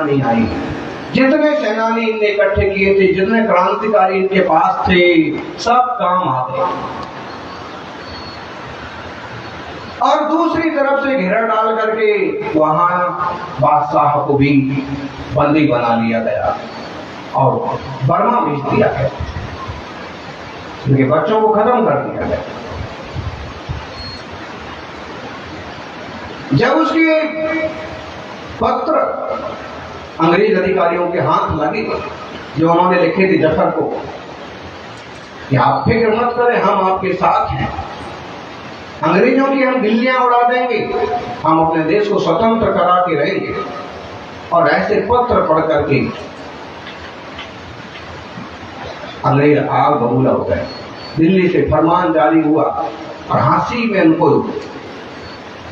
नहीं आई। जितने सेनानी इनने इकट्ठे किए थे, जितने क्रांतिकारी इनके पास थे, सब काम आ गए। और दूसरी तरफ से घेरा डाल करके वहां बादशाह को भी बंदी बना लिया गया और बर्मा भेज दिया गया। उनके बच्चों को खत्म कर दिया गया। जब उसके पत्र अंग्रेज अधिकारियों के हाथ लगे, जो उन्होंने लिखे थे जफर को कि आप फिक्र मत करें, हम आपके साथ हैं, अंग्रेजों की हम दिल्लियां उड़ा देंगे, हम अपने देश को स्वतंत्र करा के रहेंगे। और ऐसे पत्र पढ़ करके अंग्रेज आग बबूला हो गए। दिल्ली से फरमान जारी हुआ और हांसी में उनको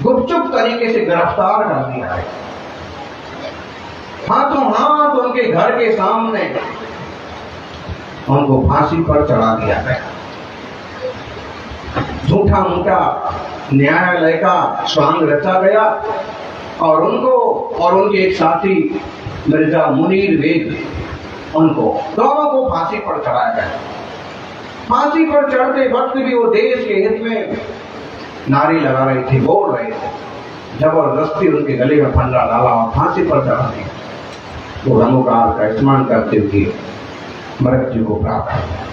गुपचुप तरीके से गिरफ्तार कर दिया है। हाथों हाथ उनके घर के सामने उनको फांसी पर चढ़ा दिया गया। झूठा मूठा न्यायालय का स्वांग रचा गया और उनको और उनके एक साथी मिर्जा मुनीर बेग, उनको दोनों को फांसी पर चढ़ाया गया। फांसी पर चढ़ते वक्त भी वो देश के हित में नारे लगा रहे थे, बोल रहे थे। जबरदस्ती उनके गले में फंदा डाला और फांसी पर चढ़ा दिया। वो रंगोकार का इस्तेमाल करते हुए मृत्यु को प्राप्त हुआ।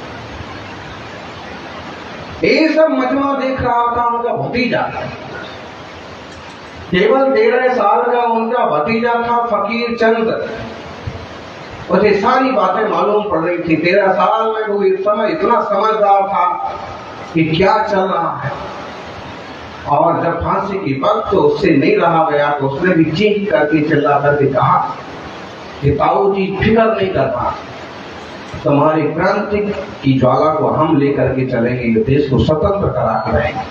ये सब मजमा देख रहा था उनका भतीजा, केवल 13 साल का उनका भतीजा था फकीर चंद। उसे सारी बातें मालूम पड़ रही थी। 13 साल में वो इस समय इतना समझदार था कि क्या चल रहा है। और जब फांसी की वक्त तो उससे नहीं रहा गया तो उसने भी चीख करके चिल्ला करके कहा कि ताऊ जी फिक्र नहीं करना, तुम्हारी क्रांति की ज्वाला को हम लेकर के चलेंगे, देश को स्वतंत्र करा के रहेंगे।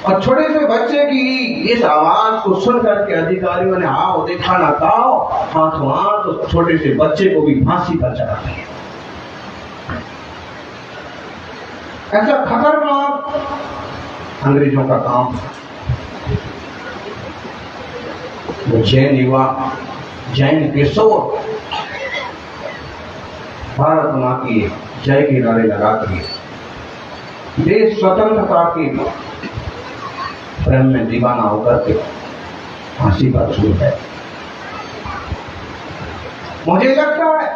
और छोटे से बच्चे की इस आवाज को सुन करके अधिकारियों ने आओ देखा ना ताओ, हाथों हाथ तो छोटे से बच्चे को भी फांसी पर चढ़ा दिया। ऐसा खतरनाक अंग्रेजों का काम था। वो जैन युवा, जैन किशोर भारत मां की जय के नारे लगा दिए। देश स्वतंत्रता के प्रेम में दीवाना होकर के फांसी पर छूट गए। मुझे लगता है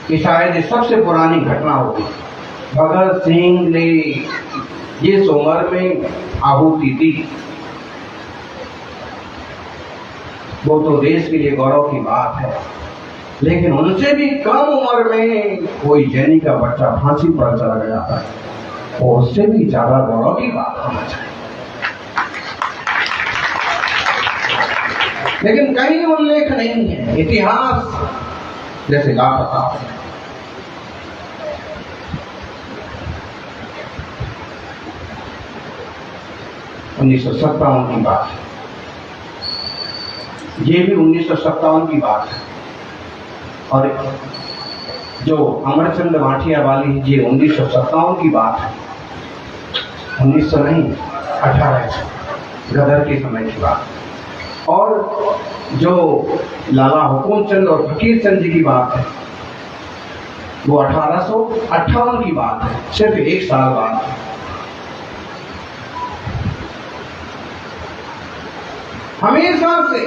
कि शायद ये सबसे पुरानी घटना होगी। भगत सिंह ने जिस उम्र में आहुति दी वो तो देश के लिए गौरव की बात है, लेकिन उनसे भी कम उम्र में कोई जैनी का बच्चा फांसी पर चला गया है, और उससे भी ज्यादा गौरव की बात होना चाहिए। लेकिन कहीं उल्लेख नहीं है, इतिहास जैसे लापता है। उन्नीस सौ 57 की बात है, ये भी 1957 की बात है। और जो अमरचंद माठिया वाली ये 1957 की बात है, 1900 नहीं 1800 गदर के समय की बात। और जो लाला हुकुम चंद और फकीर चंद जी की बात है वो 1858 की बात है, सिर्फ 1 साल बाद। हमेशा से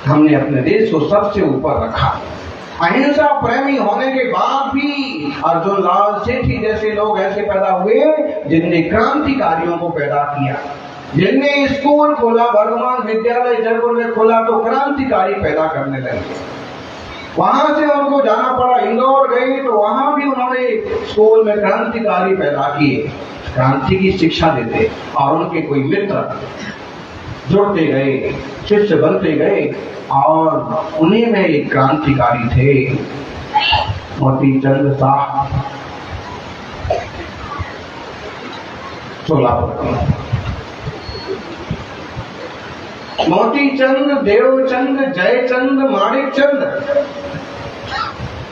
हमने अपने देश को सबसे ऊपर रखा। अहिंसा प्रेमी होने के बाद भी अर्जुन लाल सेठी जैसे लोग ऐसे पैदा हुए जिनने क्रांतिकारियों को पैदा किया, जिनने स्कूल खोला, वर्धमान विद्यालय जयपुर में खोला तो क्रांतिकारी पैदा करने लगे। वहां से उनको जाना पड़ा, इंदौर गए तो वहां भी उन्होंने स्कूल में क्रांतिकारी पैदा किए, क्रांति की शिक्षा देते। और उनके कोई मित्र जुड़ते गए, शिष्य बनते गए, और उन्हीं में एक क्रांतिकारी थे मोती चंद साहब सोलापुर के। मोती चंद, देवचंद, जयचंद, माणिक चंद,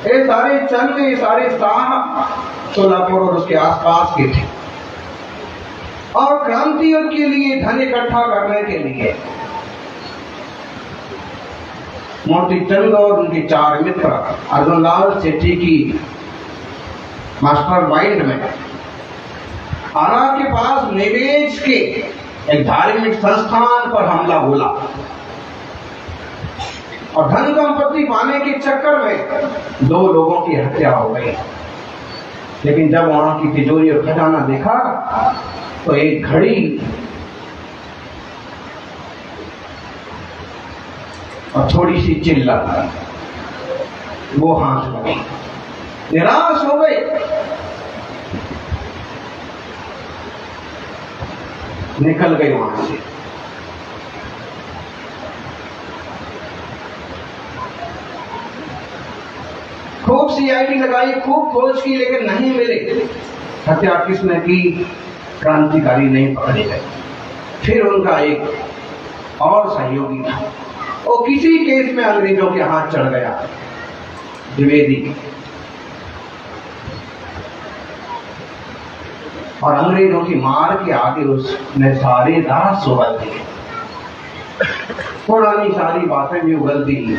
ये सारे चंद, ये सारे साहब सोलापुर और उसके आसपास के थे। और क्रांतियों के लिए धन इकट्ठा करने के लिए मोती चंद और उनके 4 मित्र अर्जुनलाल सेठी की मास्टर माइंड में आरा के पास निवेश के एक धार्मिक संस्थान पर हमला बोला और धन संपत्ति पाने के चक्कर में 2 लोगों की हत्या हो गई। लेकिन जब वहां की तिजोरी और खजाना देखा तो एक घड़ी और थोड़ी सी चिल्लत वो हाथ लगी, निराश हो गए, निकल गए वहां से। खूब सीआईडी लगाई, खूब खोज की, लेकिन नहीं मिले। हत्या किसने की? क्रांतिकारी नहीं पकड़े गए। फिर उनका एक और सहयोगी था, वो किसी केस में अंग्रेजों के हाथ चढ़ गया, द्विवेदी, और अंग्रेजों की मार के आगे उसने सारे राज उगल दिए, पुरानी सारी बातें भी उगल दी।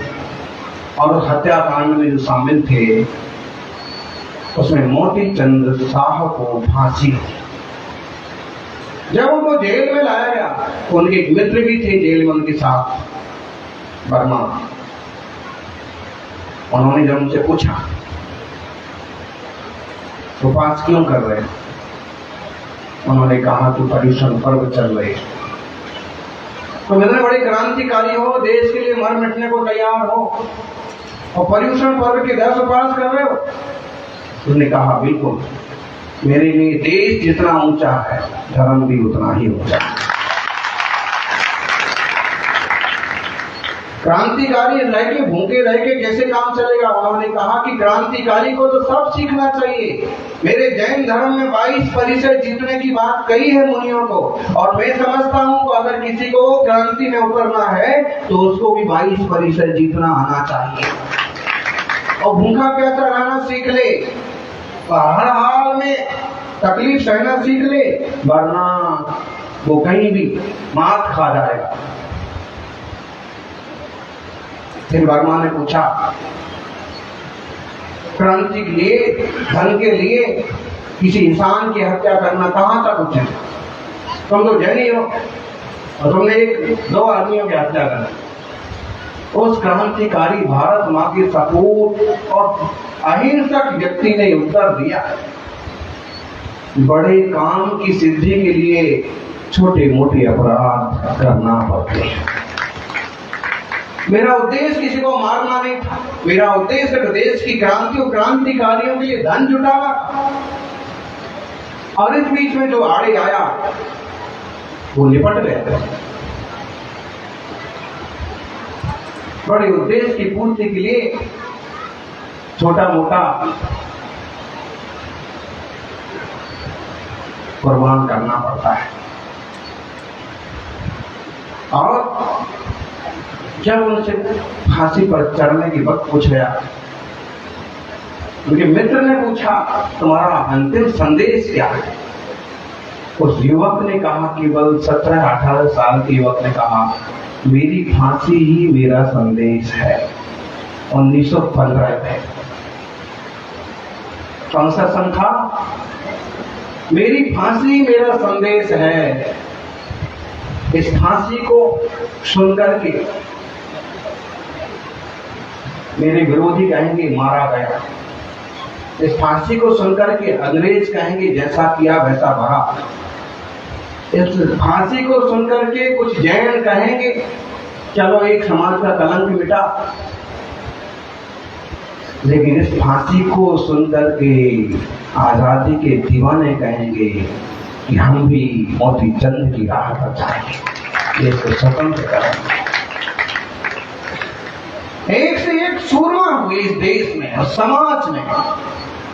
और उस हत्याकांड में जो शामिल थे उसमें मोती चंद साहब को फांसी दी। जब उनको जेल में लाया गया तो उनके एक मित्र भी थे जेल में उनके साथ, वर्मा। उन्होंने जब उनसे पूछा तो उपवास क्यों कर रहे हैं, उन्होंने कहा कि पर्युषण पर्व चल रहे। तो इतने बड़े क्रांतिकारी हो, देश के लिए मर मिटने को तैयार हो, और पर्युषण पर्व के 10 उपवास कर रहे हो। उन्होंने कहा बिल्कुल, मेरे लिए देश जितना ऊंचा है धर्म भी उतना ही ऊंचा है। क्रांतिकारी रह के भूखे रह के कैसे काम चलेगा? उन्होंने कहा कि क्रांतिकारी को तो सब सीखना चाहिए। मेरे जैन धर्म में 22% जीतने की बात कही है मुनियों को, और मैं समझता हूं कि अगर किसी को क्रांति में उतरना है तो उसको भी 22% जीतना आना चाहिए, और भूखा प्यासा रहना सीख ले, हर हाल में तकलीफ सहना सीख ले, वरना वो कहीं भी मात खा जाएगा। फिर वर्मा ने पूछा, क्रांति के लिए, धन के लिए किसी इंसान की हत्या करना कहां तक उचित है? तुम तो जैनी हो और तुमने 1-2 आदमियों की हत्या कर। उस क्रांतिकारी भारत मां के सपूत और अहिंसक व्यक्ति ने उत्तर दिया, बड़े काम की सिद्धि के लिए छोटे मोटे अपराध करना पड़ते हैं। मेरा उद्देश्य किसी को मारना नहीं था, मेरा उद्देश्य देश की क्रांति और क्रांतिकारियों के लिए धन जुटाना। और इस बीच में जो आड़े आया वो निपट गया। बड़े उद्देश्य की पूर्ति के लिए छोटा मोटा कुर्बान करना पड़ता है। और जब उनसे फांसी पर चढ़ने की वक्त पूछ गया, उनके मित्र ने पूछा, तुम्हारा अंतिम संदेश क्या है? उस युवक ने कहा, केवल 17-18 साल के युवक ने कहा, मेरी फांसी ही मेरा संदेश है। 1915 में कौन सा सन था? मेरी फांसी मेरा संदेश है। इस फांसी को सुनकर के मेरे विरोधी कहेंगे मारा गया। इस फांसी को सुनकर के अंग्रेज कहेंगे जैसा किया वैसा भरा। इस फांसी को सुनकर के कुछ जैन कहेंगे चलो एक समाज का कलंक मिटा। लेकिन इस फांसी को सुनकर के आजादी के दीवाने कहेंगे कि हम भी मोती चंद की राह पर जाएंगे, देश को स्वतंत्र करेंगे। एक से एक सूरमा हुए इस देश में और समाज में,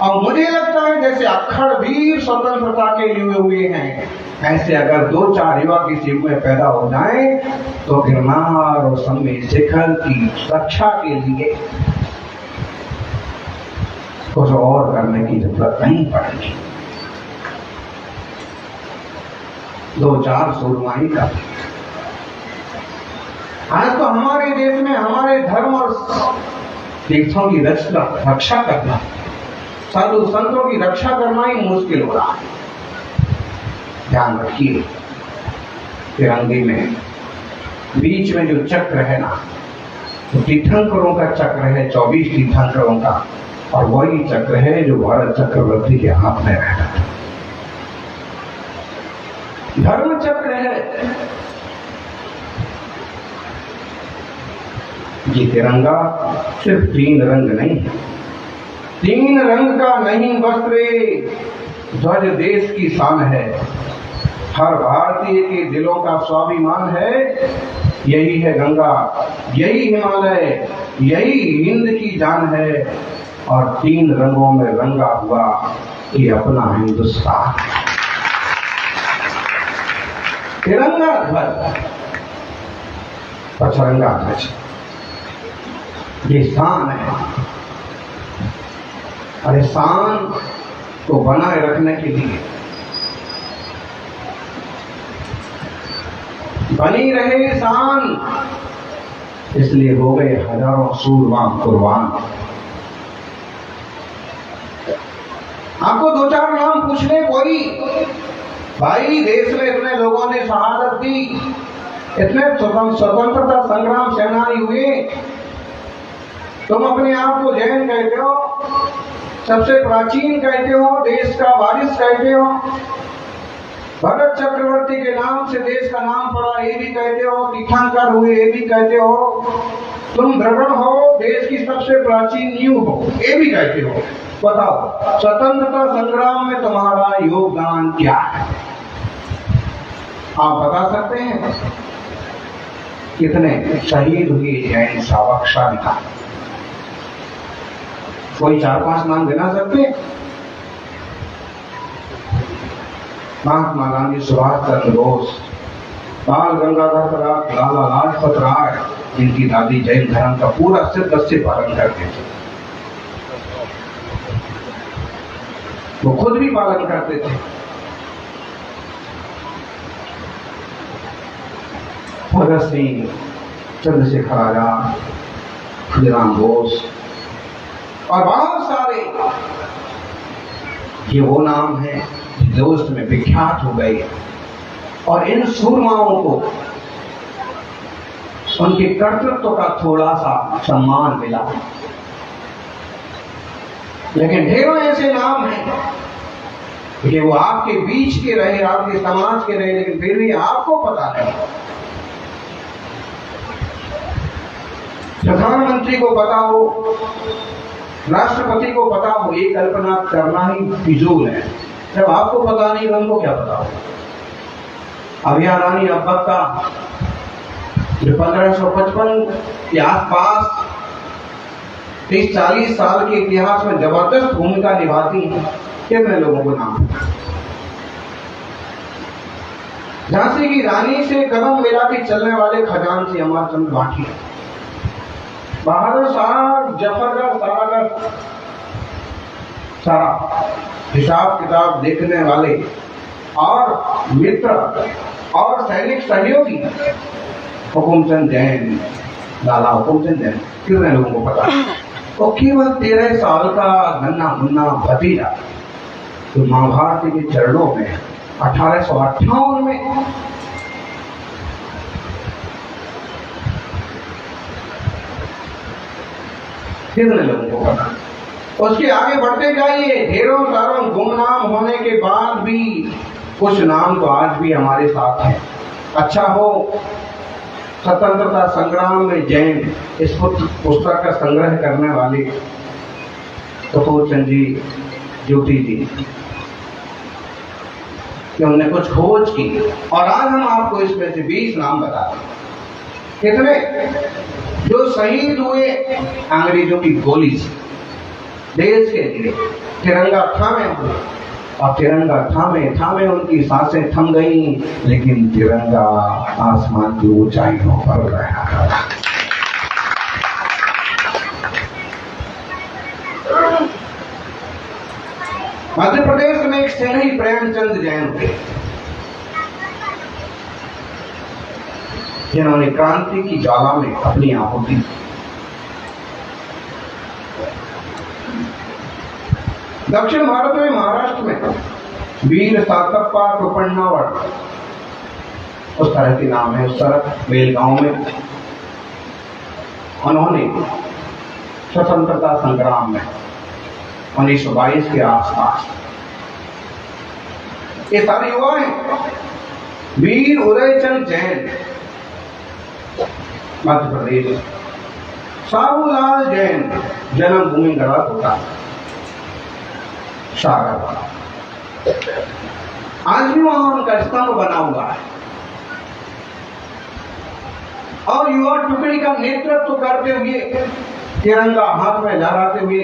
और मुझे लगता है जैसे अक्खड़ वीर स्वतंत्रता के लिए हुए हैं, ऐसे अगर 2-4 युवा किसी में पैदा हो जाए तो गिरनार और सम्मेद शिखर की रक्षा के लिए कुछ और करने की जरूरत नहीं पड़ेगी। 2-4 सुरमाई का। आज तो हमारे देश में हमारे धर्म और तीर्थों की रक्षा करना, साधु संतों की रक्षा करना ही मुश्किल हो रहा है। ध्यान रखिए, तिरंगे में बीच में जो चक्र है ना, तो तीर्थंकरों का चक्र है, 24 तीर्थंकरों का, और वही चक्र है जो भरत चक्रवर्ती के हाथ में रहता है। धर्म चक्र है। ये तिरंगा सिर्फ 3 रंग नहीं है, 3 रंग का नहीं वस्त्र ध्वज देश की शान है। हर भारतीय के दिलों का स्वाभिमान है। यही है गंगा, यही हिमालय, यही हिंद की जान है, और 3 रंगों में रंगा हुआ ये अपना हिंदुस्तान। तिरंगा ध्वज, पचरंगा ध्वज, ये शान है। अरे शान को बनाए रखने के लिए बनी रहे शान, इसलिए हो गए हजारों सूरवा कुर्बान। आपको 2-4 नाम पूछने कोई, भाई देश में इतने लोगों ने शहादत दी, इतने स्वतंत्रता संग्राम सेनानी हुए, तुम अपने आप को जैन कहते हो, सबसे प्राचीन कहते हो, देश का वारिस कहते हो, भरत चक्रवर्ती के नाम से देश का नाम पड़ा ये भी कहते हो, तीर्थंकर हुए ये भी कहते हो, तुम द्रविड़ हो, देश की सबसे प्राचीन नींव हो ये भी कहते हो। बताओ स्वतंत्रता संग्राम में तुम्हारा योगदान क्या है? आप बता सकते हैं? कितने शहीद हुए जैन शावक का? कोई 4-5 नाम गिना सकते हैं? महात्मा गांधी, सुभाष चंद्र बोस, बाल गंगाधर तिलक, लाला लाजपत राय, जिनकी दादी जैन धर्म का पूरा सिद्ध से पालन करते थे, वो खुद भी पालन करते थे। भगत सिंह, चंद्रशेखर आजाद, खुदीराम बोस और बहुत सारे, ये वो नाम है दोस्त में विख्यात हो गए। और इन सूरमाओं को उनके कर्तृत्व का थोड़ा सा सम्मान मिला, लेकिन ढेरों ऐसे नाम हैं कि वो आपके बीच के रहे, आपके समाज के रहे, लेकिन फिर भी आपको पता नहीं। प्रधानमंत्री को पता हो, राष्ट्रपति को पता हो, ये कल्पना करना ही फिजूल है। जब आपको पता नहीं, उनको क्या पता हो? अभिया रानी अब्बक्का जो 1555 के आसपास 30-40 साल के इतिहास में जबरदस्त भूमिका निभाती हैं, कितने लोगों को नाम पता? झांसी की रानी से कदम मिला के चलने वाले खजांची अमरचंद गांधी, बहादुर शाह, जफरगढ़, सारागढ़, सारा हिसाब किताब देखने वाले और मित्र और सैनिक सहयोगी हुकुमचंद जैन, लाला हुकुमचंद जैन, कितने लोगों को पता? तो केवल 13 साल का नन्हा मुन्ना भतीजा तो महाभारत के चरणों में 1858 में कितने लोगों को पता? उसके आगे बढ़ते जाइए, ढेरों सारों गुमनाम होने के बाद भी कुछ नाम तो आज भी हमारे साथ हैं। अच्छा हो स्वतंत्रता संग्राम में जैन इस पुस्तक का संग्रह करने वाले कपूर चंद जी, ज्योति जी, कि हमने कुछ खोज की और आज हम आपको इसमें से 20 नाम बताते हैं। कितने जो शहीद हुए अंग्रेजों की गोली से देश के लिए, तिरंगा थामे हुए, और तिरंगा थामे थामे उनकी सांसें थम गई, लेकिन तिरंगा आसमान की ऊंचाइयों पर रहा। मध्य प्रदेश में एक सेनानी प्रेमचंद जैन थे, जिन्होंने क्रांति की ज्वाला में अपनी आहुति दी। दक्षिण भारत में महाराष्ट्र में वीर सातप्पा कृपण्णावर, उस तरह के नाम है, उस तरह बेलगांव में उन्होंने स्वतंत्रता संग्राम में 1922 के आसपास ये सारे युवा हैं। वीर उदयचंद जैन मध्य प्रदेश, साहूलाल जैन जन्मभूमि गढ़वा होता सागर, आज भी वहां उनका स्तंभ बना हुआ है और युवा टुकड़ी का नेतृत्व करते हुए तिरंगा हाथ में लहराते हुए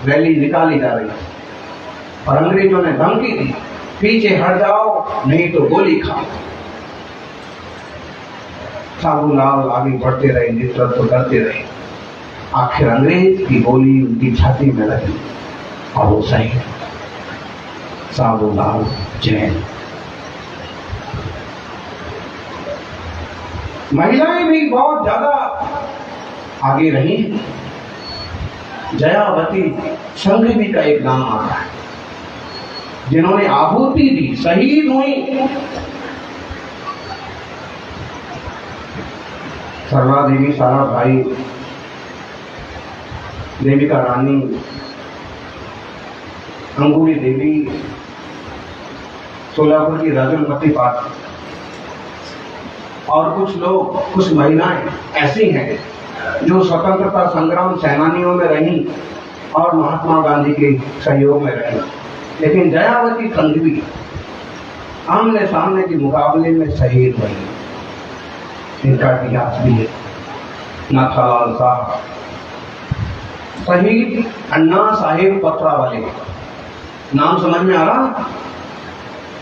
रैली निकाली जा रही है और अंग्रेजों ने धमकी दी, पीछे हट जाओ नहीं तो गोली खाओ। साहूलाल आगे बढ़ते रहे, नेतृत्व करते रहे, आखिर अंग्रेज की गोली उनकी छाती में लगी और वो सही साहूलाल जैन। महिलाएं भी बहुत ज्यादा आगे रही। जयावती संघवी का एक नाम आता है, जिन्होंने आहुति दी, शहीद हुई। सरला देवी, सारा भाई, देविका रानी, अंगूरी देवी, सोलापुर की राजुलमती पात्र और कुछ लोग, कुछ महिलाएं ऐसी हैं जो स्वतंत्रता संग्राम सेनानियों में रही और महात्मा गांधी के सहयोग में रही। लेकिन जयावती संघवी आमने सामने के मुकाबले में शहीद हुई। इनका इतिहास भी है। नाथालाल साहब शहीद अन्ना साहेब पत्रावाले, नाम समझ में आ रहा।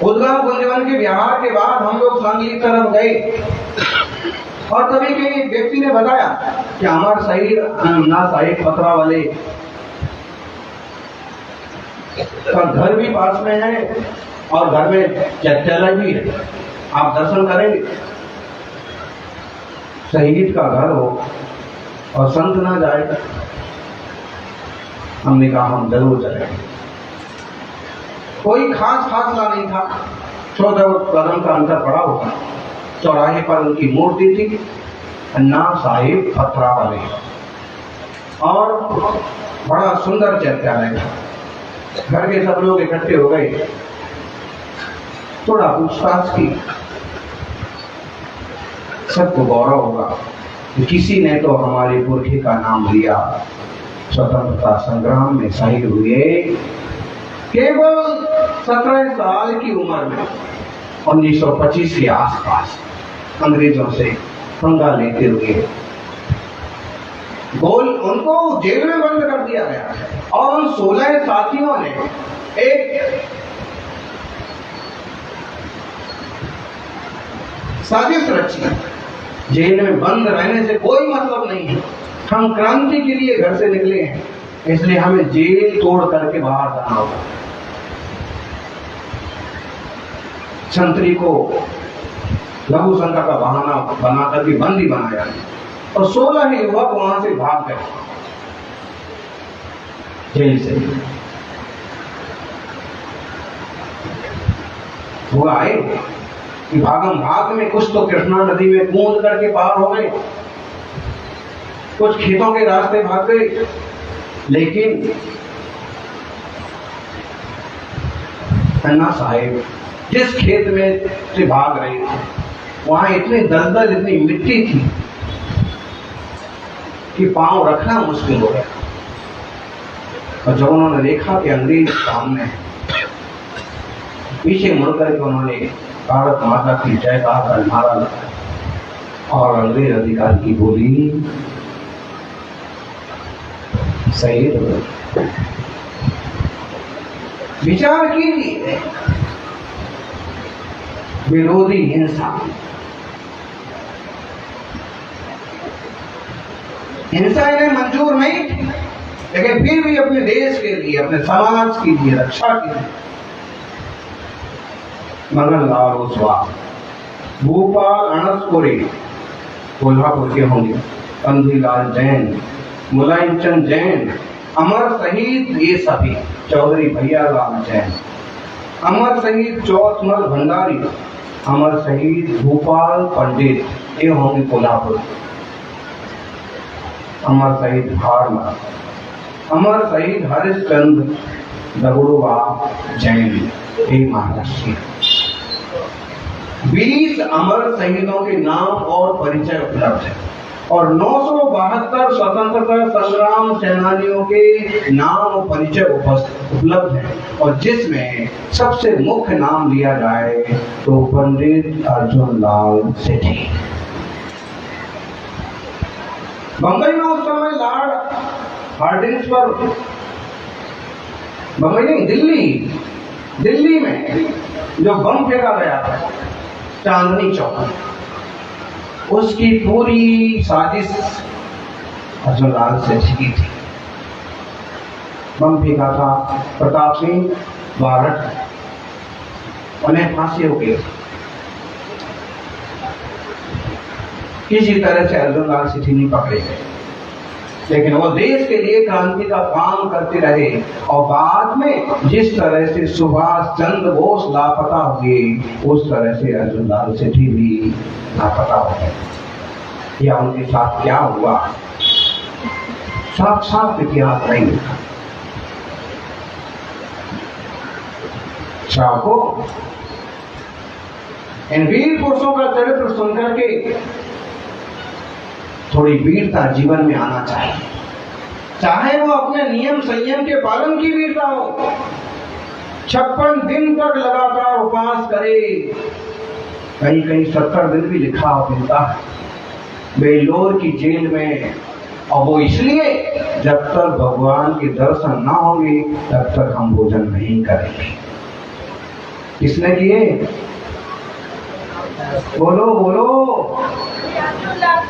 उद्गम कुंजवन के विहार के बाद हम लोग सांगली तरफ गए और तभी के एक व्यक्ति ने बताया कि हमारे शहीद अन्ना साहेब पत्रावाले का घर भी पास में है और घर में चैत्यालय भी है, आप दर्शन करेंगे। शहीद का घर हो और संत ना जाए। हमने कहा हम जरूर चलेंगे। कोई खास फासला नहीं था, 14 कदम का अंतर पड़ा होगा। चौराहे पर उनकी मूर्ति थी, अन्ना साहेब पत्रावाले, और बड़ा सुंदर चैत्यालय था। घर के सब लोग इकट्ठे हो गए, थोड़ा पूछताछ की। सबको गौरव होगा कि किसी ने तो हमारे पुरखे का नाम लिया, स्वतंत्रता संग्राम में शहीद हुए केवल 17 साल की उम्र में, 1925 के आसपास अंग्रेजों से पंगा लेते हुए उनको जेल में बंद कर दिया गया और उन 16 साथियों ने एक साजिश रची। जेल में बंद रहने से कोई मतलब नहीं है, हम क्रांति के लिए घर से निकले हैं, इसलिए हमें जेल तोड़ करके बाहर जाना होगा। छंत्री को लघु शंका का बहाना बना करके बंदी बनाया और 16 युवक वहां से भाग गए जेल से। हुआ है कि भागम भाग में कुछ तो कृष्णा नदी में कूद करके पार हो गए, कुछ खेतों के रास्ते भाग गए, लेकिन अन्ना साहेब जिस खेत में से भाग रहे थे वहां इतनी दलदल, इतनी मिट्टी थी कि पांव रखना मुश्किल हो गया। और जब उन्होंने देखा कि अंग्रेज सामने, पीछे मुड़कर के उन्होंने भारत माता की जय का नारा लगाया और अंग्रेज अधिकारी की बोली शहीद हो गए। विचार कीजिए, विरोधी हिंसा, हिंसा इन्हें मंजूर नहीं थी, लेकिन फिर भी अपने देश के लिए, अपने समाज के लिए, रक्षा के लिए मगन लाल ओसवाल, भूपाल अनसपुरी, कोल्हापुर के होंगे, कंधीलाल जैन, मुलायम चंद जैन, अमर शहीद ये सभी, चौधरी भैयालाल जैन, अमर शहीद चौथमल भंडारी, अमर शहीद भूपाल पंडित, ये होंगे कोल्हापुर। अमर शहीद भारमल, अमर शहीद हरिश्चंद्र दगड़ुआ जैन, ये महाराष्ट्र। 20 अमर शहीदों के नाम और परिचय उपलब्ध है और 972 स्वतंत्रता संग्राम सेनानियों के नाम और परिचय उपलब्ध है। और जिसमें सबसे मुख्य नाम लिया जाए तो पंडित अर्जुन लाल सेठी। बंबई में उस समय लॉर्ड हार्डिंग्स पर, बंबई नहीं, दिल्ली में जो बम फेंका गया था चांदनी चौक, उसकी पूरी साजिश अर्जुन लाल सेठी की थी। बम फेंका था प्रताप सिंह बारठ, उन्हें फांसी हो गई। किसी तरह से अर्जुन लाल सेठी नहीं पकड़े गए, लेकिन वो देश के लिए क्रांति का काम करते रहे। और बाद में जिस तरह से सुभाष चंद्र बोस लापता हुए, उस तरह से अर्जुन लाल सेठी भी लापता हो गए। या उनके साथ क्या हुआ, साफ साफ इतिहास नहीं लिखा। को इन वीर पुरुषों का चरित्र सुनकर के थोड़ी वीरता जीवन में आना चाहिए, चाहे वो अपने नियम संयम के पालन की वीरता हो। 56 दिन तक लगातार उपवास करे, कहीं कहीं 70 दिन भी लिखा होता है बेलोर की जेल में। और वो इसलिए जब तक भगवान के दर्शन ना होंगे तब तक हम भोजन नहीं करेंगे। किसने किए? बोलो बोलो,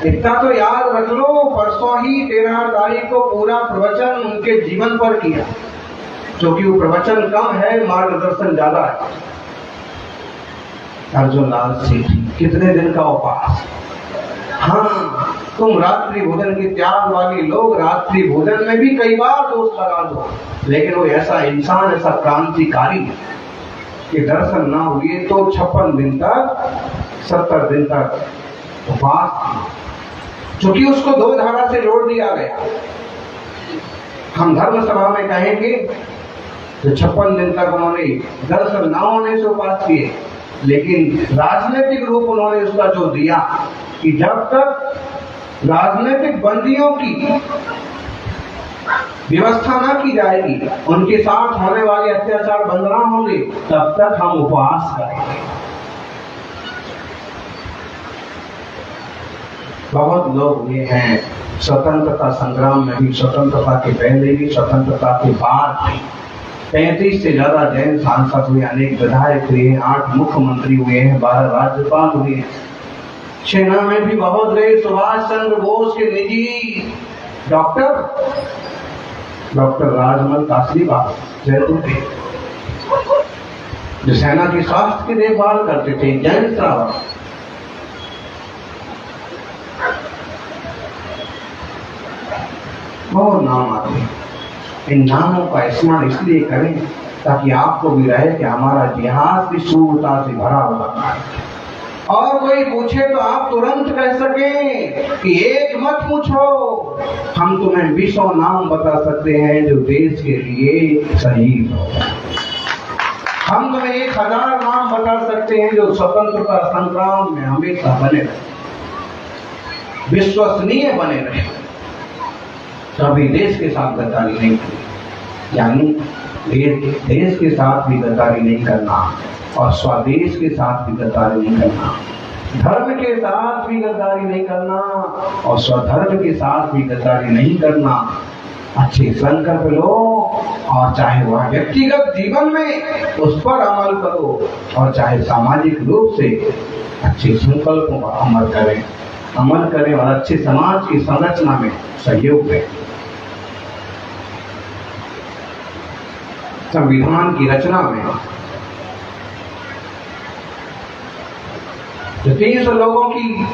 इतना तो याद रख लो, परसों ही 13 तारीख को पूरा प्रवचन उनके जीवन पर किया, क्योंकि वो प्रवचन कम है, मार्गदर्शन ज्यादा है। अर्जुन लाल सेठी कितने दिन का उपवास। हाँ, तुम रात्रि भोजन के त्याग वाले लोग रात्रि भोजन में भी कई बार दोष लगा दो, लेकिन वो ऐसा इंसान, ऐसा क्रांतिकारी कि दर्शन ना हुए तो 56 दिन तक, 70 दिन तक उपवास, क्योंकि उसको 2 धारा से जोड़ दिया गया। हम धर्म सभा में कहेंगे तो 56 दिन तक उन्होंने दर्शन ना होने से उपवास किए, लेकिन राजनीतिक रूप उन्होंने उसका जो दिया कि जब तक राजनीतिक बंदियों की व्यवस्था ना की जाएगी, उनके साथ होने वाले अत्याचार बंद ना होंगे, तब तक हम उपवास करेंगे। बहुत लोग ये हैं स्वतंत्रता संग्राम में भी, स्वतंत्रता के पहले भी, स्वतंत्रता के बाद भी 35 से ज्यादा जैन सांसद हुए, अनेक विधायक हुए, 8 मुख्यमंत्री हुए हैं, 12 राज्यपाल हुए। सेना में भी बहुत रहे, सुभाष चंद्र बोस के निजी डॉक्टर राजमल कासरीवाल जयपुर के, जो सेना की स्वास्थ्य की देखभाल करते थे, जैन श्रावक। बहुत नाम आते हैं। इन नामों का स्मरण इसलिए करें ताकि आपको भी रहे कि हमारा इतिहास भी शूरता से भरा हुआ है, और कोई पूछे तो आप तुरंत कह सकें कि एक मत पूछो, हम तुम्हें 20 नाम बता सकते हैं जो देश के लिए शहीद हो। हम तुम्हें 1000 नाम बता सकते हैं जो स्वतंत्रता संग्राम में हमेशा बने रहे, विश्वसनीय बने रहे, कभी देश के साथ गद्दारी नहीं की। यानी देश के साथ भी गद्दारी नहीं करना और स्वदेश के साथ भी गद्दारी नहीं करना, धर्म के साथ भी गद्दारी नहीं करना और स्वधर्म के साथ भी गद्दारी नहीं करना। अच्छे संकल्प लो और चाहे वह व्यक्तिगत जीवन में उस पर अमल करो और चाहे सामाजिक रूप से अच्छे संकल्पों पर अमल करें और अच्छे समाज की संरचना में सहयोग दें। संविधान की रचना में जो 300 लोगों की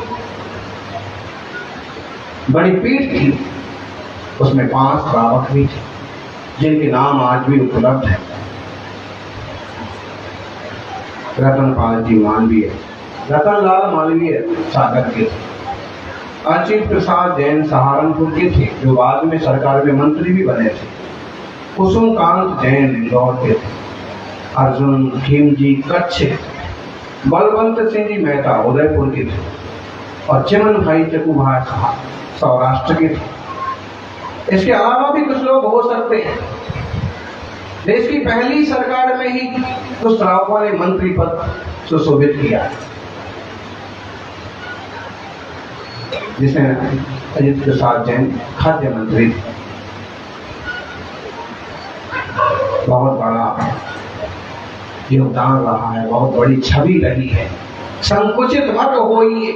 बड़ी पीठ थी, उसमें 5 श्रावक भी थे जिनके नाम आज भी उपलब्ध है। रतनपाल जी मालवीय, रतनलाल मालवीय सागर के थे। अच्युत प्रसाद जैन सहारनपुर के थे जो बाद में सरकार में मंत्री भी बने थे। कुसुमकांत जैन इंदौर के थे। अर्जुन खीमजी कच्छ के थे। बलवंत सिंह जी मेहता उदयपुर के थे और चिमन भाई चकुभाई साहब सौराष्ट्र के थे। इसके अलावा भी कुछ लोग हो सकते हैं। देश की पहली सरकार में ही कुछ श्रावकों ने मंत्री पद सुशोभित किया, जिसमें अच्युत प्रसाद जैन खाद्य मंत्री थे। बहुत बड़ा योगदान रहा है, बहुत बड़ी छवि रही है। संकुचित मत होइए,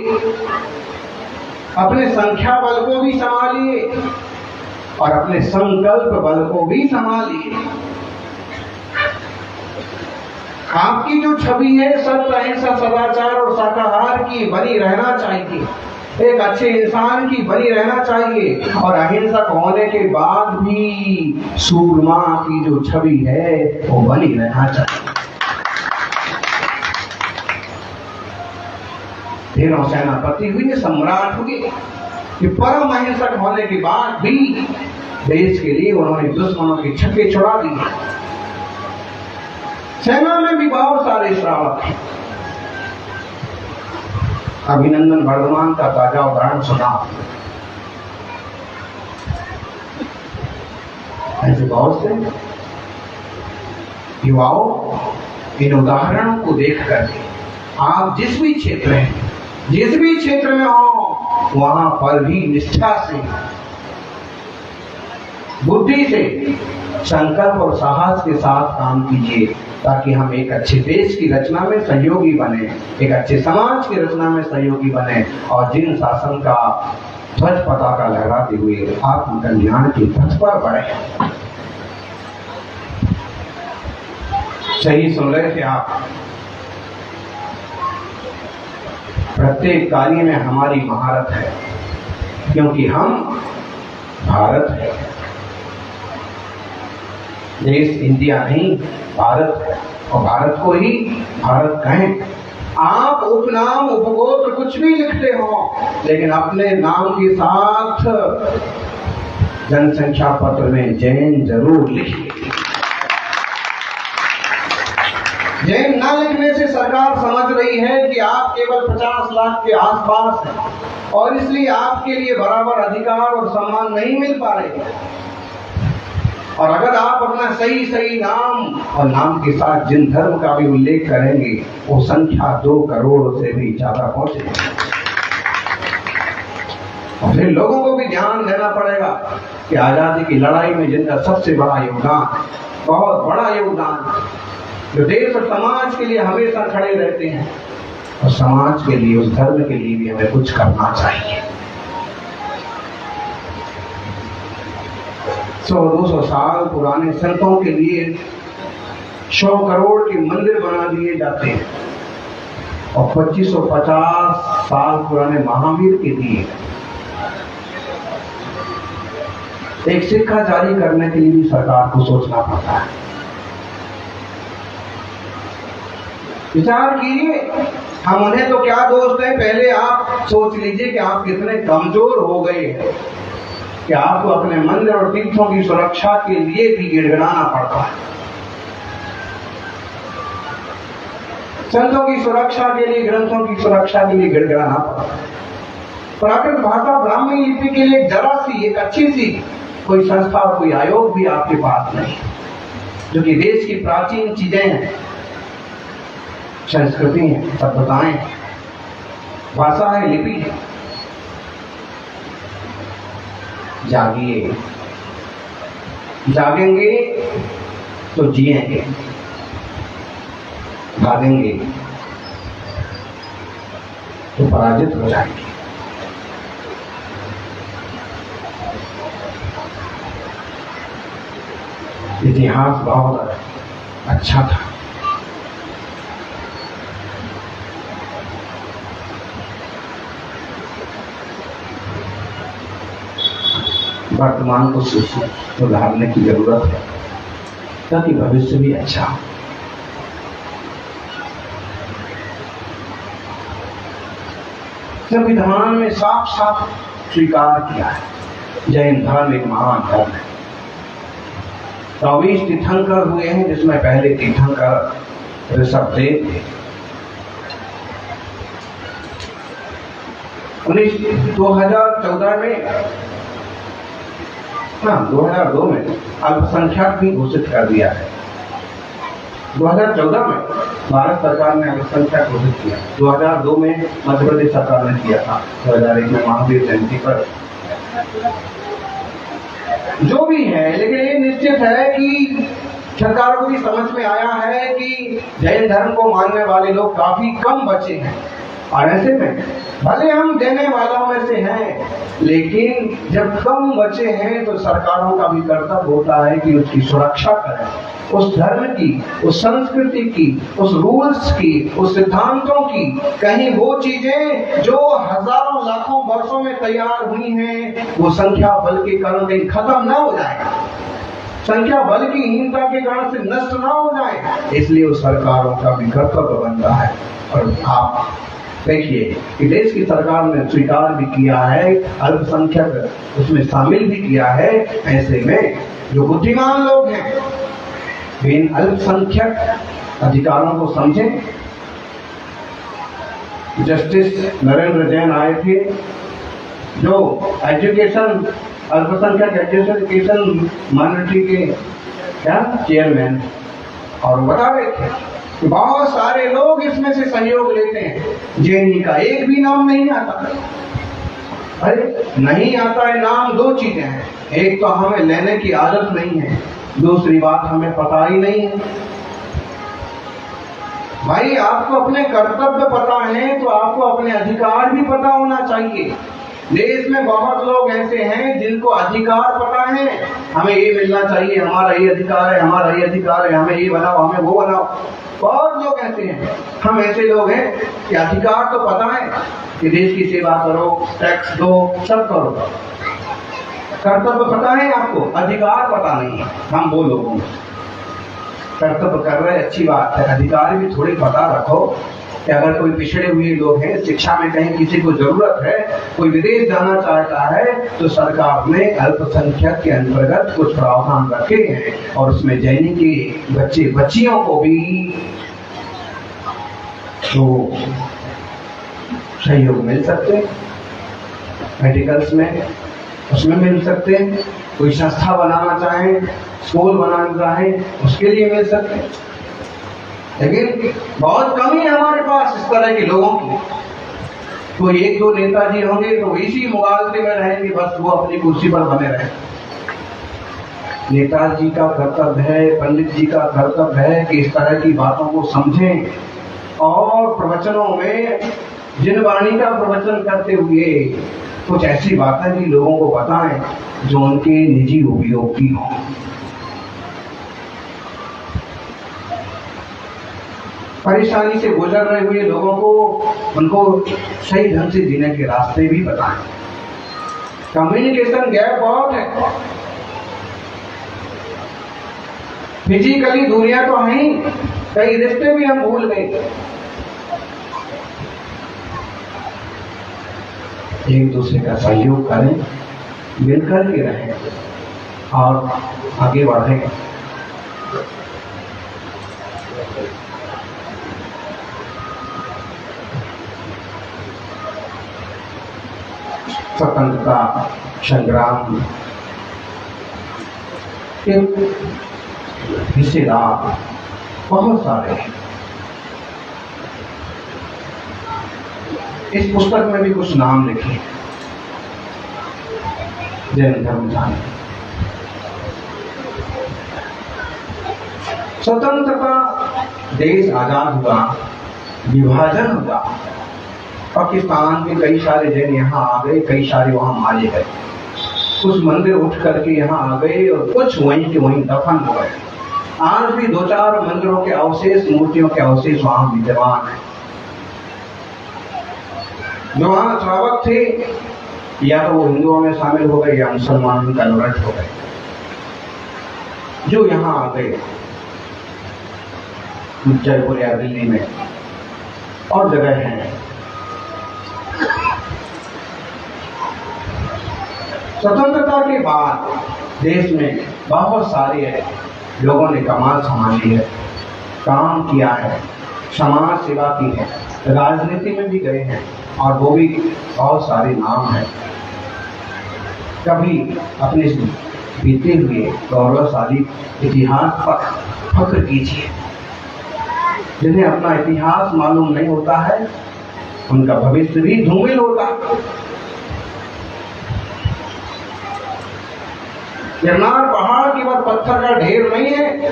अपने संख्या बल को भी संभालिए और अपने संकल्प बल को भी संभालिए। आपकी जो छवि है सत्य, अहिंसा, सदाचार और शाकाहार की बनी रहना चाहिए, एक अच्छे इंसान की बनी रहना चाहिए और अहिंसक होने के बाद भी सूरमा की जो छवि है वो बनी रहना चाहिए। ढेरों सेनापति हुए, सम्राट हुए कि परम अहिंसक होने के बाद भी देश के लिए उन्होंने दुश्मनों के छक्के छुड़ा दिए। सेना में भी बहुत सारे श्रावक हैं। अभिनंदन वर्धमान का ताजा उदाहरण सुना। ऐसे बहुत से युवाओं इन उदाहरणों को देख करके आप जिस भी क्षेत्र हैं, जिस भी क्षेत्र में हो, वहां पर भी निष्ठा से, बुद्धि से, संकल्प और साहस के साथ काम कीजिए ताकि हम एक अच्छे देश की रचना में सहयोगी बने, एक अच्छे समाज की रचना में सहयोगी बने और जिन शासन का ध्वज पताका लहराते हुए आत्म कल्याण के पथ पर बढ़े। सही सुन रहे थे आप। प्रत्येक कार्य में हमारी महारत है क्योंकि हम भारत है। देश इंडिया नहीं, भारत है और भारत को ही भारत कहें। आप उपनाम उपगोत्र कुछ भी लिखते हो, लेकिन अपने नाम के साथ जनसंख्या पत्र में जैन जरूर लिखिए। जैन न लिखने से सरकार समझ रही है कि आप केवल 50 लाख के आसपास हैं और इसलिए आपके लिए बराबर अधिकार और सम्मान नहीं मिल पा रहे। और अगर आप अपना सही नाम और नाम के साथ जिन धर्म का भी उल्लेख करेंगे वो संख्या 2 करोड़ से भी ज्यादा पहुंचेगी। और फिर लोगों को भी ध्यान देना पड़ेगा कि आजादी की लड़ाई में जिनका सबसे बड़ा योगदान, बहुत बड़ा योगदान, जो देश और समाज के लिए हमेशा खड़े रहते हैं और समाज के लिए, उस धर्म के लिए भी हमें कुछ करना चाहिए। 100-200 साल पुराने संतों के लिए 100 करोड़ के मंदिर बना दिए जाते हैं और 2550 साल पुराने महावीर के लिए एक सिक्का जारी करने के लिए भी सरकार को सोचना पड़ता है। विचार कीजिए, हम उन्हें तो क्या दोष दें, पहले आप सोच लीजिए कि आप कितने कमजोर हो गए हैं कि आपको अपने मंदिर और तीर्थों की सुरक्षा के लिए भी गिड़गिड़ाना पड़ता है। संतों की सुरक्षा के लिए, ग्रंथों की सुरक्षा के लिए गिड़गिड़ाना पड़ता है। प्राकृत भाषा ब्राह्मी लिपि के लिए जरा सी, एक अच्छी सी कोई संस्था और कोई आयोग भी आपके पास नहीं, जो कि देश की प्राचीन चीजें हैं, संस्कृति है, सभ्यताएं, भाषा है, लिपि है। जागिए, जागेंगे तो जिएंगे, भागेंगे तो पराजित हो जाएंगे। इतिहास बहुत अच्छा था। वर्तमान को सुधारने की जरूरत है ताकि भविष्य भी अच्छा हो। संविधान में साफ साफ स्वीकार किया है जैन धर्म एक महान धर्म है। 24 तीर्थंकर हुए हैं, जिसमें पहले तीर्थंकर ऋषभदेव थे। 2014 में 2002 में अल्पसंख्यक भी घोषित कर दिया है। 2014 में भारत सरकार ने अल्पसंख्यक घोषित किया। 2002 में मध्य प्रदेश सरकार ने किया था। 2001 में महावीर जयंती पर। जो भी है, लेकिन ये निश्चित है कि सरकार को भी समझ में आया है कि जैन धर्म को मानने वाले लोग काफी कम बचे हैं, और ऐसे में भले हम देने वालों में से हैं, लेकिन जब कम बचे हैं तो सरकारों का भी कर्तव्य होता है कि उसकी सुरक्षा करें, उस धर्म की, उस संस्कृति की, उस रूल्स की, उस सिद्धांतों की। कहीं वो चीजें जो हजारों लाखों वर्षों में तैयार हुई हैं, वो संख्या बल के कारण कहीं खत्म ना हो जाए, संख्या बल की हीनता के कारण से नष्ट ना हो जाए। इसलिए उस सरकारों का भी कर्तव्य बनता है। और आप देखिए कि देश की सरकार ने स्वीकार भी किया है, अल्पसंख्यक उसमें शामिल भी किया है। ऐसे में जो बुद्धिमान लोग हैं इन अल्पसंख्यक अधिकारों को समझें। जस्टिस नरेंद्र जैन आए थे, जो एजुकेशन अल्पसंख्यक एजुकेशन माइनॉरिटी के चेयरमैन, और बता रहे थे कि बहुत सारे लोग इसमें से सहयोग लेते हैं। जैनी का एक भी नाम नहीं आता। अरे नहीं आता है नाम, दो चीजें हैं, एक तो हमें लेने की आदत नहीं है, दूसरी बात हमें पता ही नहीं है। भाई आपको अपने कर्तव्य पता है तो आपको अपने अधिकार भी पता होना चाहिए। देश में बहुत लोग ऐसे हैं जिनको अधिकार पता है, हमें ये मिलना चाहिए, हमारा ये अधिकार है, हमारा ये अधिकार है, हमें ये बनाओ, हमें वो बनाओ। बहुत लोग ऐसे हैं। हम ऐसे लोग हैं कि अधिकार तो पता है कि देश की सेवा करो, टैक्स दो, सब करो, कर्तव्य पता है आपको, अधिकार पता नहीं है। हम वो लोगों में कर्तव्य कर रहे, अच्छी बात है, अधिकार भी थोड़ी पता रखो कि अगर कोई पिछड़े हुए लोग हैं, शिक्षा में कहीं किसी को जरूरत है, कोई विदेश जाना चाहता है, तो सरकार ने अल्पसंख्यक के अंतर्गत कुछ प्रावधान रखे हैं, और उसमें जैनी के बच्चे बच्चियों को भी तो सहयोग मिल सकते हैं। मेडिकल्स में उसमें मिल सकते हैं, कोई संस्था बनाना चाहे, स्कूल बनाना चाहे, उसके लिए मिल सकते हैं। लेकिन बहुत कमी है हमारे पास इस तरह के लोगों की। तो एक दो नेताजी होंगे तो इसी मुगालते में रहेंगे, बस वो अपनी कुर्सी पर बने रहे। नेताजी का कर्तव्य है, पंडित जी का कर्तव्य है कि इस तरह की बातों को समझें, और प्रवचनों में जिन वाणी का प्रवचन करते हुए कुछ ऐसी बातें भी लोगों को बताएं जो उनके निजी उपयोग की हों। परेशानी से गुजर रहे हुए लोगों को उनको सही ढंग से जीने के रास्ते भी बताएं। कम्युनिकेशन गैप बहुत है, फिजिकली दूरियां तो है ही, कई रिश्ते भी हम भूल गए। एक दूसरे का सहयोग करें, मिलकर के रहें और आगे बढ़ें। स्वतंत्रता संग्राम के हिस्सेदार बहुत सारे हैं। इस पुस्तक में भी कुछ नाम लिखे जैन धर्म जाने। स्वतंत्रता, देश आजाद हुआ, विभाजन हुआ, पाकिस्तान के कई सारे जैन यहाँ आ गए, कई सारे वहां मारे गए, कुछ मंदिर उठ करके यहाँ आ गए और कुछ वहीं के वहीं दफन हो गए। आज भी दो चार मंदिरों के अवशेष, मूर्तियों के अवशेष वहां विद्यमान है। जो वहां श्रावक थे या तो वो हिंदुओं में शामिल हो गए या मुसलमानों में कन्वर्ट हो गए। जो यहाँ आ गए जयपुर या दिल्ली में और जगह हैं, स्वतंत्रता के बाद देश में बहुत सारे लोगों ने कमाल संभाली है, काम किया है, समाज सेवा की है, राजनीति में भी गए हैं और वो भी बहुत सारे नाम हैं। कभी अपने बीते हुए गौरवशाली इतिहास पर फख्र कीजिए। जिन्हें अपना इतिहास मालूम नहीं होता है उनका भविष्य भी धूमिल होता है। गिरनार पहाड़ केवल पत्थर का ढेर नहीं है,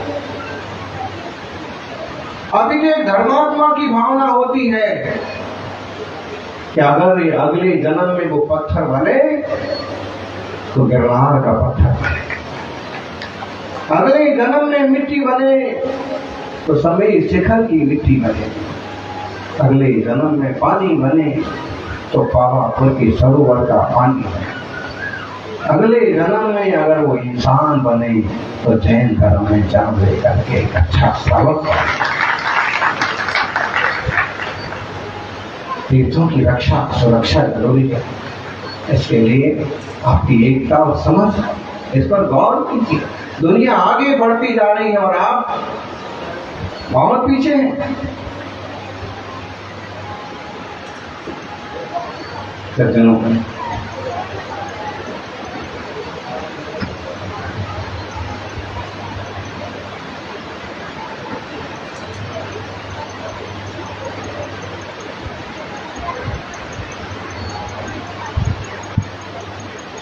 अभी एक धर्मात्मा की भावना होती है कि अगर ये अगले जन्म में वो पत्थर बने तो गिरनार का पत्थर बने, अगले जन्म में मिट्टी बने तो समय शिखर की मिट्टी बने, अगले जन्म में पानी बने तो पावापुर के सरोवर का पानी बने, अगले जन्म में अगर वो इंसान बने तो जैन धर्म में जन्म लेकर के एक अच्छा श्रावक। तीर्थों की रक्षा सुरक्षा जरूरी है, इसके लिए आपकी एकता और समझ इस पर गौर कीजिए। दुनिया आगे बढ़ती जा रही है और आप बहुत पीछे हैं। सज्जनों में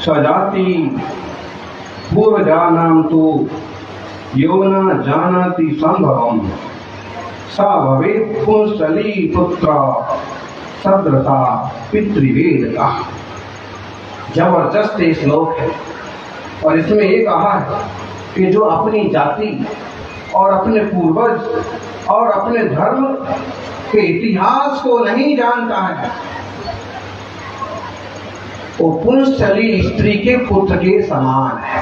स्वजाति पूर्वजानां तु यो न जानाति संभवम् स भवेत् पुंसली पुत्र सदृशा पितृवेद का। जबरदस्त ये श्लोक है और इसमें ये कहा है कि जो अपनी जाति और अपने पूर्वज और अपने धर्म के इतिहास को नहीं जानता है वो पुंसली स्त्री के पुत्र के समान है।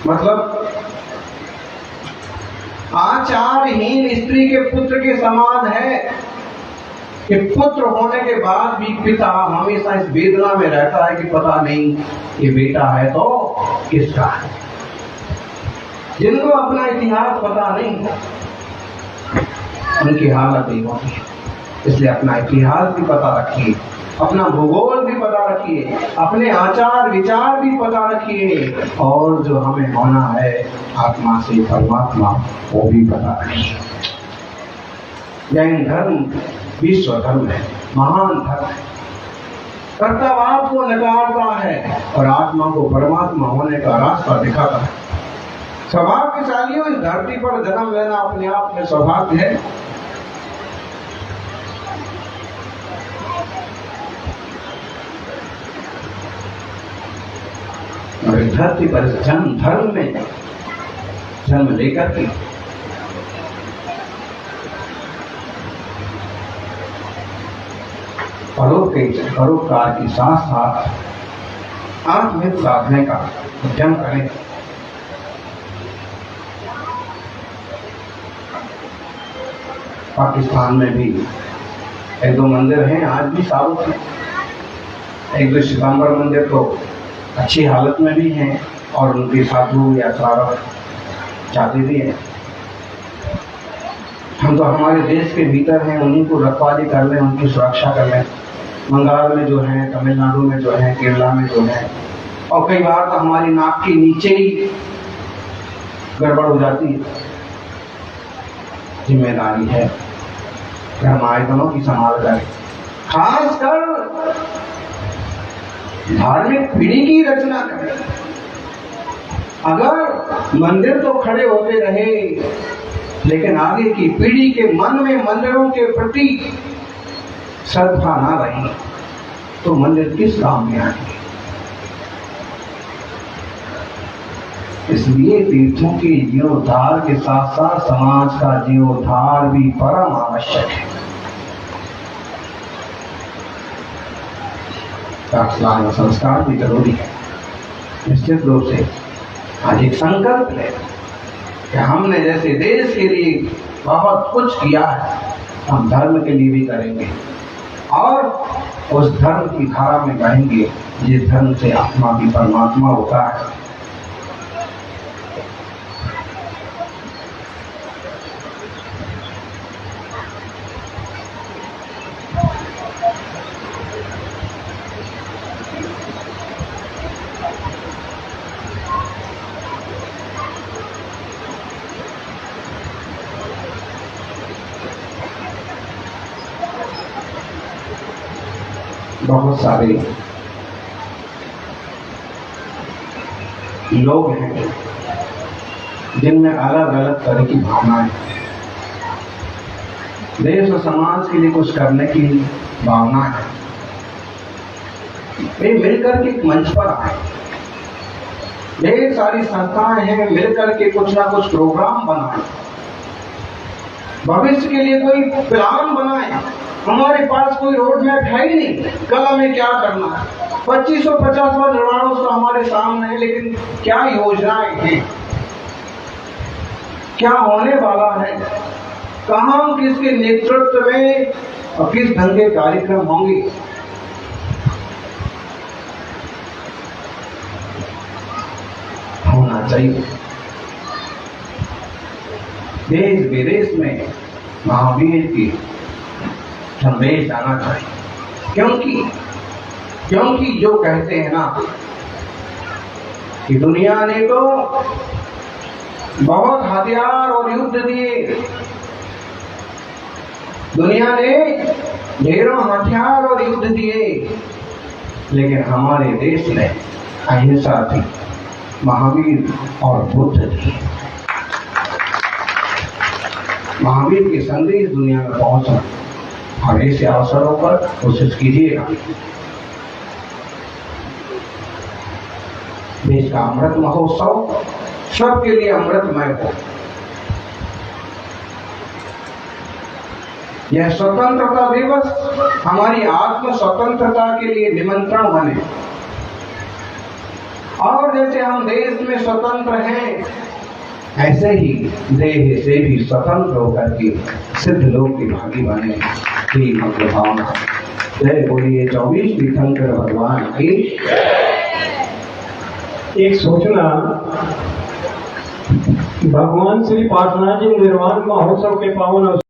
मतलब आचारहीन स्त्री के पुत्र के समान है कि पुत्र होने के बाद भी पिता हमेशा इस वेदना में रहता है कि पता नहीं ये बेटा है तो किसका है। जिनको अपना इतिहास पता नहीं उनकी हालत नहीं होती है। इसलिए अपना इतिहास भी पता रखिए, अपना भूगोल भी पता रखिए, अपने आचार विचार भी पता रखिए और जो हमें होना है आत्मा से परमात्मा वो भी पता रखिए। जैन धर्म विश्व धर्म है, महान धर्म है, कर्तव्यवाद को नकारता है और आत्मा को परमात्मा होने का रास्ता दिखाता है। सौभाग्यशालियों इस धरती पर जन्म लेना अपने आप में सौभाग्य है। और इस धरती पर जन्म धर्म में जन्म लेकर के परोपकार के साथ साथ आत्महित साधने का उद्यम करें। पाकिस्तान में भी एक दो मंदिर हैं आज भी साबित हैं, एक दो श्वेतांबर मंदिर तो अच्छी हालत में भी हैं और उनके साधु या श्रावक जाते भी हैं। हम तो हमारे देश के भीतर हैं, उन्हीं को रखवाली कर लें, उनकी सुरक्षा कर लें। बंगाल में जो है, तमिलनाडु में जो है, केरला में जो है, और कई बार तो हमारी नाक के नीचे ही गड़बड़ हो जाती है। जिम्मेदारी है धर्म आयतनों की संभाल करें, खासकर धार्मिक पीढ़ी की रचना करें। अगर मंदिर तो खड़े होते रहे लेकिन आगे की पीढ़ी के मन में मंदिरों के प्रति श्रद्धा ना रही तो मंदिर किस काम में आएंगे। इसलिए तीर्थों के जीर्णोद्धार के साथ साथ समाज का जीर्णोद्धार भी परम आवश्यक है। का स्नान संस्कार भी जरूरी है। निश्चित रूप से आज एक संकल्प है कि हमने जैसे देश के लिए बहुत कुछ किया है, हम धर्म के लिए भी करेंगे और उस धर्म की धारा में बहेंगे जिस धर्म से आत्मा भी परमात्मा होता है। बहुत सारे लोग हैं जिनमें अलग अलग तरह की भावनाएं, देश और समाज के लिए कुछ करने की भावना है। वे मिलकर के एक मंच पर आए, ढेर सारी संस्थाएं हैं, मिलकर के कुछ ना कुछ प्रोग्राम बनाए, भविष्य के लिए कोई प्लान बनाए। हमारे पास कोई रोड मैप है ही नहीं, कल हमें क्या करना है। 2550वां निर्वाणोत्सव हमारे सामने है, लेकिन क्या योजनाएं हैं, क्या होने वाला है, कहां किसके नेतृत्व में और किस ढंग के कार्यक्रम होंगे। होना चाहिए। देश विदेश में महावीर की संदेश जाना चाहिए, क्योंकि जो कहते हैं ना कि दुनिया ने तो बहुत हथियार और युद्ध दिए, दुनिया ने ढेरों हथियार और युद्ध दिए, लेकिन हमारे देश ने अहिंसा दी, महावीर और बुद्ध दिए। महावीर के संदेश दुनिया में पहुंचा और ऐसे अवसरों पर कोशिश कीजिएगा। देश का अमृत महोत्सव सबके लिए अमृतमय हो। यह स्वतंत्रता दिवस हमारी आत्म स्वतंत्रता के लिए निमंत्रण बने, और जैसे हम देश में स्वतंत्र हैं, ऐसे ही देह से भी स्वतंत्र होकर के सिद्ध लोग की भागी बने की मंगल भावना। जय बोलिए 24 तीर्थंकर भगवान की। एक सोचना, भगवान श्री पार्श्वनाथ जी निर्वाण महोत्सव के पावन